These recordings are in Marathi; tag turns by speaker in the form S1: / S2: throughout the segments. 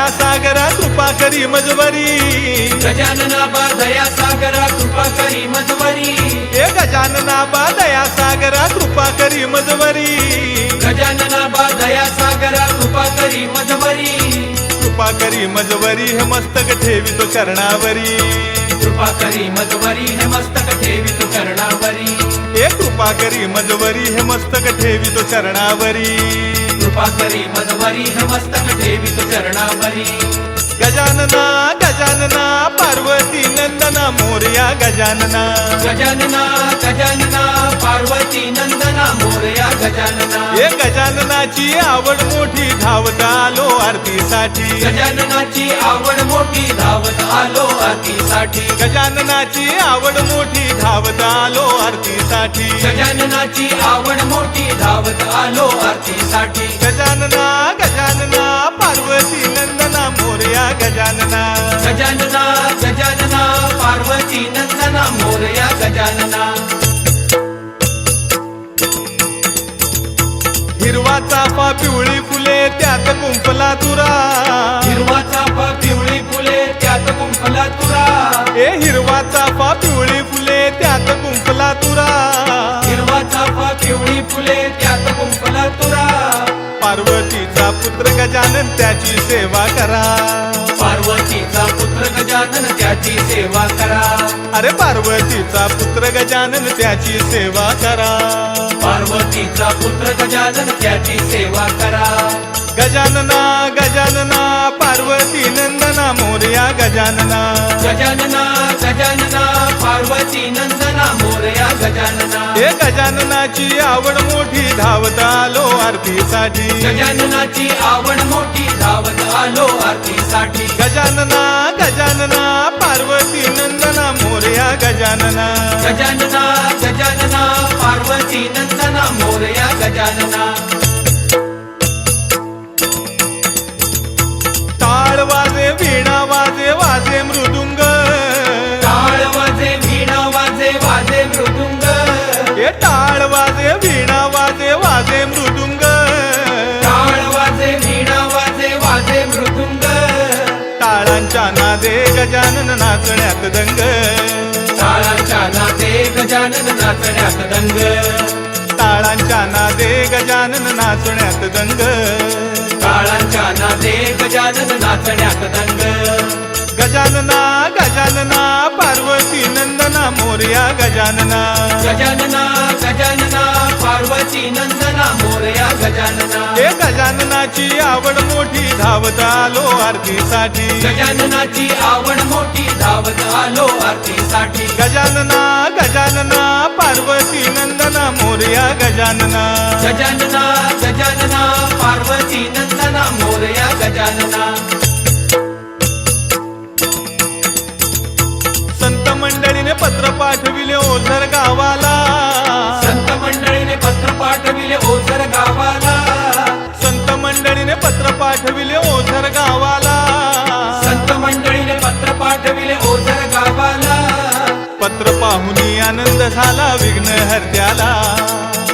S1: दया सागरा कृपा करी मजवरी
S2: गजानना बा दया सागरा कृपा करी मजवरी
S1: हे गजानना बा दया सागरा कृपा करी मजवरी
S2: गजानना बा दया सागरा कृपा करी मजवरी
S1: कृपा करी मजवरी हे मस्तक ठेवितो चरणावरी
S2: कृपा करी मजवरी हे मस्तक ठेवितो चरणावरी
S1: हे कृपा करी मजवरी हे मस्तक ठेवितो चरणावरी
S2: कृपा करी मजवरी हे मस्तक ठेवितो चरणावरी
S1: गजानना गजानना पार्वती नंदना मोरया गजानना
S2: गजानना गजानना पार्वती नंदना मोरया गजानना
S1: हे गजाननाची आवड मोठी धावत आलो आरतीसाठी
S2: गजाननाची आवड मोठी धावत आलो आरतीसाठी
S1: गजाननाची आवड मोठी धावत आलो आरतीसाठी
S2: गजाननाची आवड मोठी धावत आलो आरतीसाठी
S1: गजानना गजानना पार्वती नंदना मोरया गजानना
S2: गजानना गजानना पार्वती नंदना मोरया गजानना
S1: हिरवा चाफा पिवळी फुले त्यात कुंपला तुरा
S2: हिरवा चाफा पिवळी फुले त्यात कुंपला तुरा
S1: ए हिरवा चाफा पिवळी फुले त्यात कुंपला तुरा
S2: हिरवा चाफा पिवळी फुले त्यात कुंपला तुरा
S1: पार्वतीचा पुत्र गजानन त्याची सेवा करा
S2: पार्वतीचा पुत्र गजानन त्याची सेवा करा
S1: अरे पार्वतीचा पुत्र गजानन त्याची सेवा करा
S2: पार्वतीचा पुत्र गजानन त्याची सेवा करा
S1: गजानना गजानना पार्वती नंदना मोरया गजानना
S2: गजानना गजानना पार्वती नंदना मोरया गजानना
S1: हे गजाननाची आवड मोठी धावत आलो आरतीसाठी
S2: गजाननाची आवड मोठी धावत आलो आरतीसाठी
S1: गजानना गजानना पार्वती नंदना मोरया गजानना
S2: गजानना गजानना पार्वती नंदना मोरया गजानना
S1: टाळ वाजे वीणा वाजे वाजे मृदुंग
S2: टाळ वाजे वीणा वाजे वाजे मृदुंग
S1: हे टाळ वाजे वीणा वाजे वाजे मृदुंग
S2: टाळ वाजे वीणा वाजे वाजे मृदुंग
S1: टाळांच्या नादे गजानन नाचण्यात दंग
S2: टाळांच्या नादे गजानन नाचण्यात दंग
S1: टाळांच्या नादे गजानन नाचण्यात दंग
S2: टाळांच्या नादे गजानन नाचण्यात दंग
S1: गजानना गजानना पार्वती नंदना मोरया गजानना
S2: गजानना गजानना पार्वती नंदना मोरया गजानना
S1: हे गजाननाची आवड मोठी धावत आलो आरतीसाठी
S2: गजाननाची आवड मोठी धावत आलो आरतीसाठी
S1: गजानना गजानना पार्वती नंदना मोरया गजानना
S2: गजानना गजानना पार्वती नंदना मोरया गजानना
S1: संत मंडळीने पत्र पाठविले ओझर गावाला
S2: संत मंडळीने पत्र पाठविले ओझर गावाला
S1: संत मंडळीने पत्र पाठविले ओझर गावाला
S2: संत मंडळीने पत्र पाठविले ओझर गावाला
S1: पत्र पाहुनी आनंद झाला विघ्न हरत्याला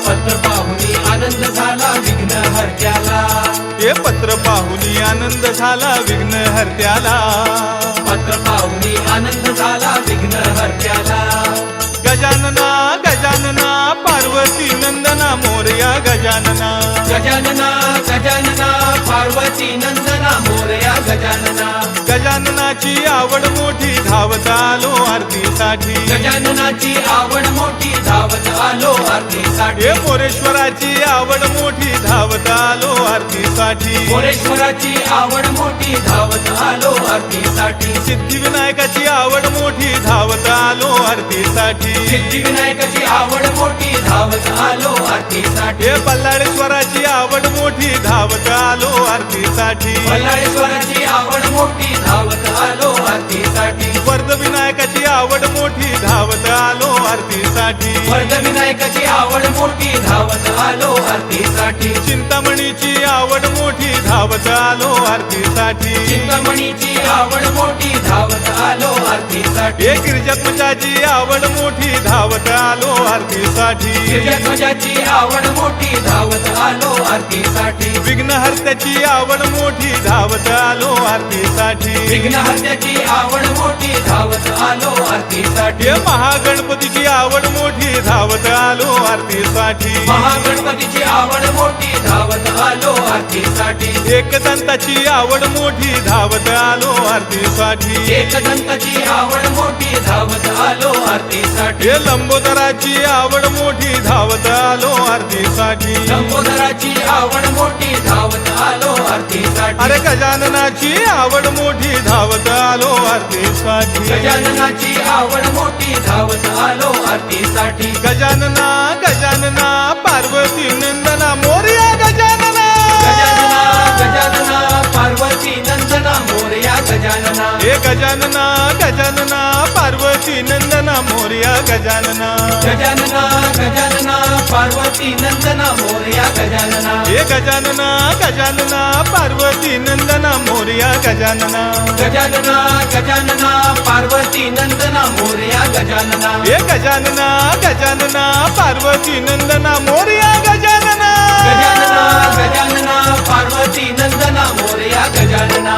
S2: पत्र पाहुनी आनंद झाला विघ्न हरत्याला
S1: हे पत्र पाहुनी आनंद झाला विघ्न हरत्याला
S2: पत्र पाहुनी आनंद झाला विघ्न हरत्याला
S1: गजानना गजानना पार्वती नंदना मोरया गजानना
S2: गजानना गजानना पार्वती नंदना मोरया गजानना
S1: गजाननाची आवड मोठी धावत आलो आरतीसाठी
S2: गजाननाची आवड मोठी धावत आलो आरतीसाठी
S1: हे मोरेश्वराची आवड मोठी धावत आलो आरतीसाठी
S2: मोरेश्वराची आवड मोठी धावत आलो आरतीसाठी
S1: सिद्धिविनायकाची आवड मोठी धावत आलो आरतीसाठी
S2: सिद्धिविनायकाची आवड मोठी धावत आलो आरतीसाठी
S1: हे बल्लाळेश्वराची आवड मोठी धावत आलो आरतीसाठी
S2: बल्लाळेश्वराची आवड मोठी धावत आलो आरतीसाठी
S1: वर्धविनायकाची आवड मोठी धावत आलो आरतीसाठी
S2: वर्धविनायकाची आवड मोठी धावत आलो आरतीसाठी
S1: चिंतामणीची आवड मोठी धावत आलो आरतीसाठी
S2: चिंतामणीची आवड मोठी धावत आलो आरतीसाठी
S1: एक गिरिजात्मजाची आवड मोठी धावत आलो आरतीसाठी
S2: गिरिजाध्वजाची आवड मोठी धावत आलो आरतीसाठी
S1: विघ्नहर्त्याची आवड मोठी धावत आलो आरतीसाठी
S2: विघ्नहर्त्याची आवड मोठी धावत आलो आरतीसाठी
S1: हे महागणपतीची आवड मोठी धावत आलो आरतीसाठी
S2: महागणपतीची आवड मोठी धावत आलो आरतीसाठी
S1: एकदंताची आवड मोठी धावत आलो आरतीसाठी
S2: एकदंताची आवड मोठी धावत आलो आरतीसाठी
S1: हे लंबोदराची आवड मोठी धावत आलो आरतीसाठी
S2: लंबोदराची आवड मोठी धावत आलो आरतीसाठी
S1: अरे गजाननाची आवड मोठी धावत आलो आरतीसाठी
S2: गजाननाची आवड मोठी धावत आलो आरतीसाठी
S1: गजानना गजानना पार्वती नंदना मोरया गजानना
S2: गजानना गजानना पार्वती नंदना मोरया गजानना
S1: हे गजानना गजानना पार्वती नंदना मोरया गजानना
S2: गजानना गजानना पार्वती नंदना मोरया गजानना
S1: हे गजानना गजानना पार्वती नंदना मोरया गजानना
S2: गजानना गजानना पार्वती नंदना मोरया गजानना
S1: हे गजानना गजानना पार्वती नंदना मोरया गजानना
S2: गजानना गजानना पार्वती नंदना मोरया गजानना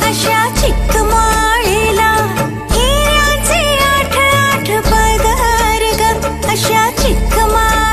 S3: अशा चिक्क माळेला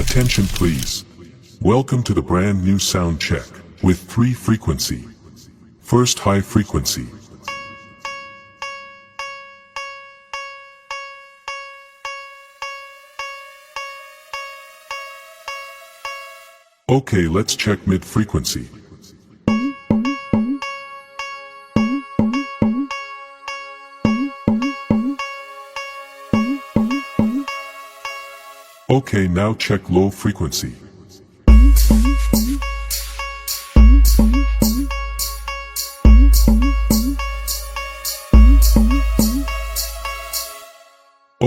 S3: Attention please. Welcome to the brand new sound check with 3 frequency. First high frequency. Okay, let's check mid frequency. Okay, now check low frequency.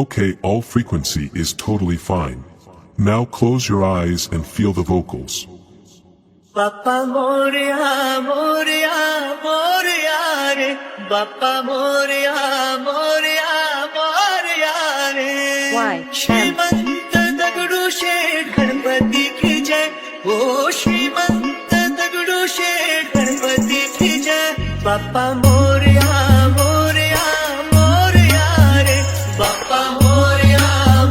S3: Okay, all frequency is totally fine. Now close your eyes and feel the vocals.
S4: Bappa Moria, Moria, Moria re. Bappa Moria, Moria, Moria re.
S5: Why?
S4: श्रीमंत दगडू शेठ गणपती की जय. ओ श्रीमंत दगडू शेठ गणपती की जय. बाप्पा मोरया, मोरया, मोरया रे. बाप्पा मोरया,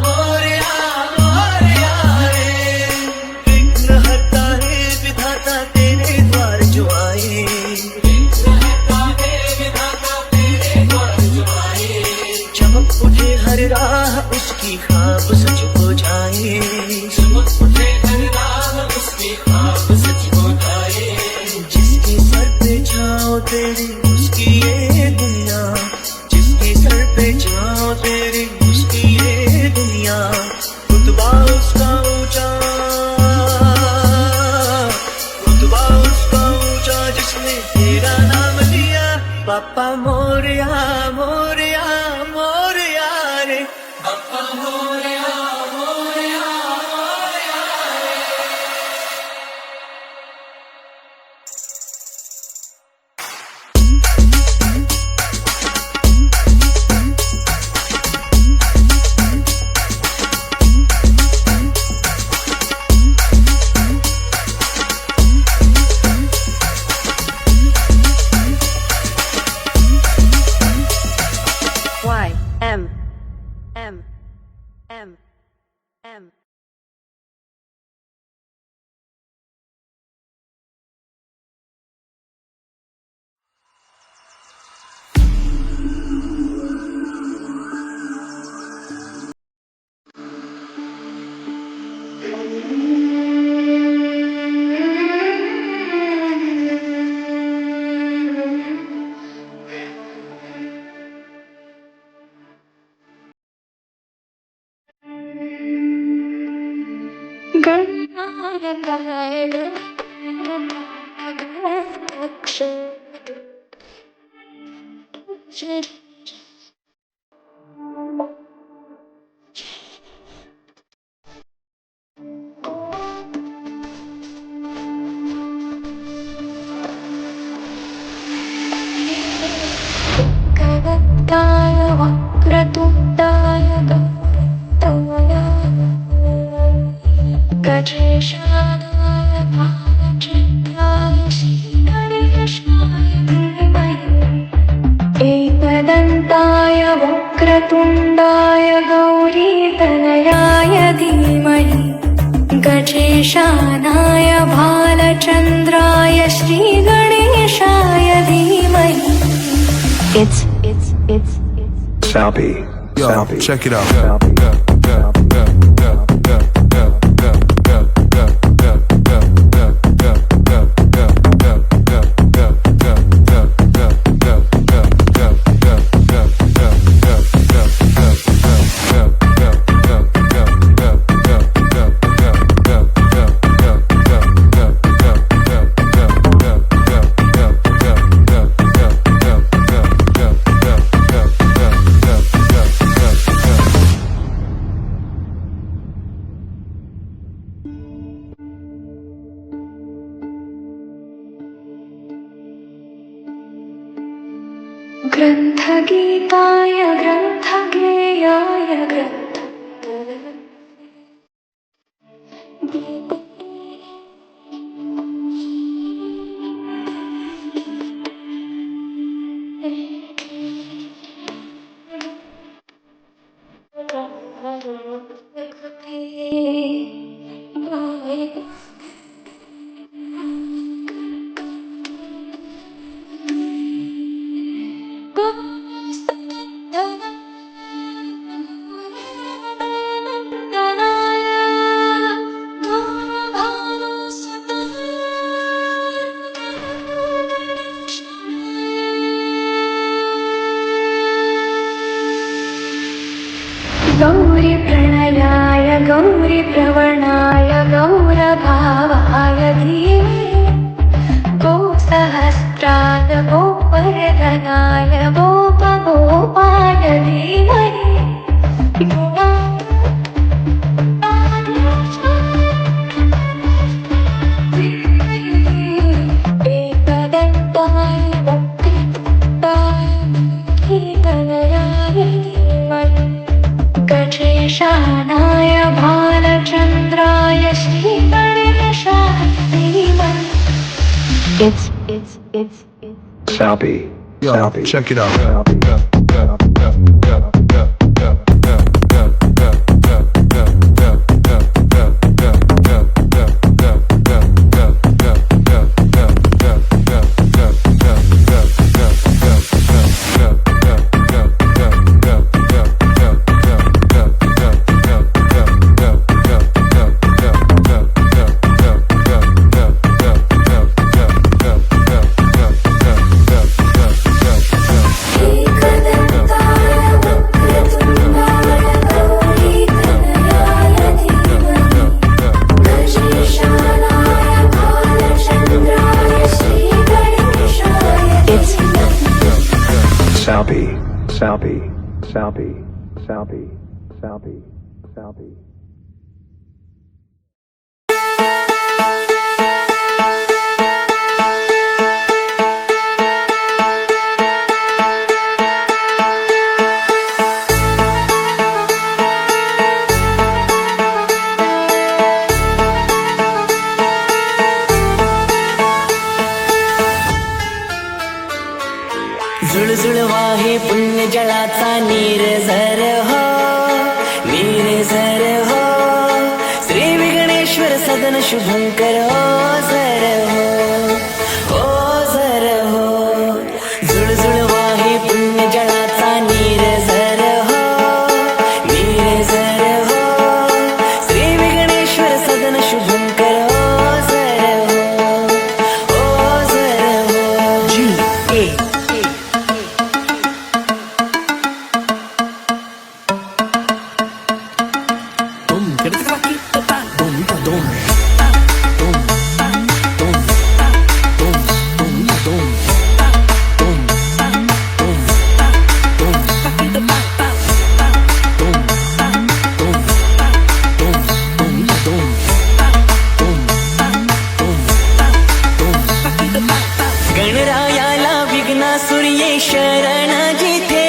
S4: मोरया, मोरया रे. विघ्नहर्ता है विधाता तेरे द्वार जो आए. चमक उठे हर राह उसकी ख्वाब सच हो जाए. चमक उठे हर राह उसकी ख्वाब सच हो जाए. जिसके सर पे छाओ तेरी उसकी ये दुनिया. जिसके सर पे छाओ तेरी उसकी ये दुनिया. रुतबा उसका ऊंचा, रुतबा उसका ऊंचा जिसने तेरा नाम लिया. बाप्पा मोरया, मोरया, मोरया रे. बाप्पा मोरया, मोरया, मोरया रे.
S5: Y M M M M.
S6: गवत्ताय वक्रतुण्डाय गवत्ताय गजेशानाय भालचन्द्राय श्रीगणेशाय धीमहि एकदन्ताय वक्रतुण्डाय गौरीतनयाय धीमहि गजेशानाय भालचन्द्राय श्रीगणेशाय धीमहि. It's
S7: Salpy.
S8: Yo,
S7: Salpy.
S8: check it out.
S6: ग्रन्थगीताय ग्रन्थगेयाय ग्रन्थ परिभ्रमणाय गौरभावाय धीमहि गोसहस्राय गोवर्धनाय गोपगोपाय धीमहि एकदन्ताय वक्रतुण्डाय धीमहि गजेशानाय भालचन्द्राय श्रीगणेशाय धीमहि It's
S7: Sappy.
S8: Yo,
S7: Sappy.
S8: check it out.
S7: Sappy.
S4: झुळझुळ वाहे पुण्य जळाचा नीर झर हो श्री विघ्नेश्वर सदन शुभंकर हो झर हो झुळझुळ वाहे पुण्य जळाचा नीर झर हो श्री विघ्नेश्वर सदन शुभंकर हो झर हो G.A. गणरायाला विघ्नासुर ये शरण जिथे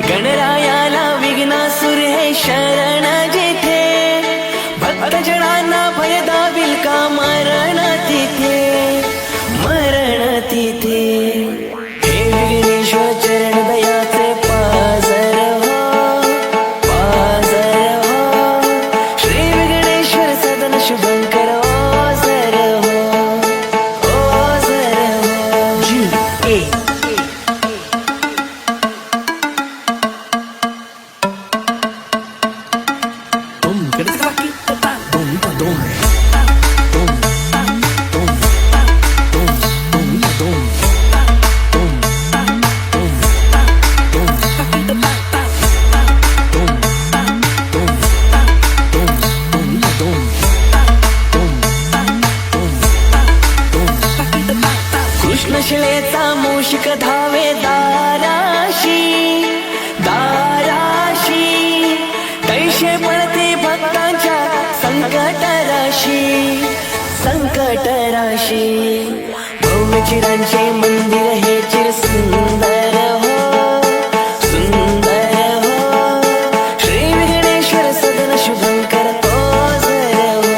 S4: गणरायाला विघ्नासुर हे शरण जिथे भक्तजनांना भय दाविल का मरण तिथे हे विघ्नेश्वर चरण दयाचे पाझर हो श्री विघ्नेश्वर सदन शुभंकर हो झर हो G.A. कृष्णशिलेचा मूषिक धावे दाराशी तैशे पडते भक्तांच्या संकट राशी भव्य चिरांचे मंदिर हे चिर सुंदर हो श्री विघ्नेश्वर सदन शुभंकर हो झर हो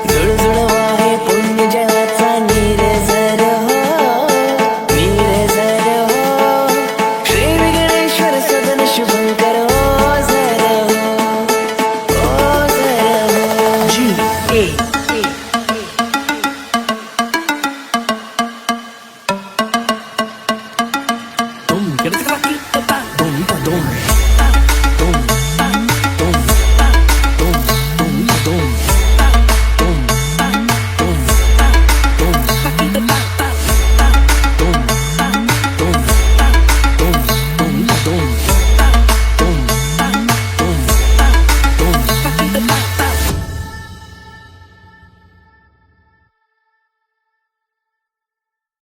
S4: झुळझुळ वाहे पुण्य जळाचा नीर झर हो श्री विघ्नेश्वर सदन शुभंकर हो झर हो G.A. Dum, get it,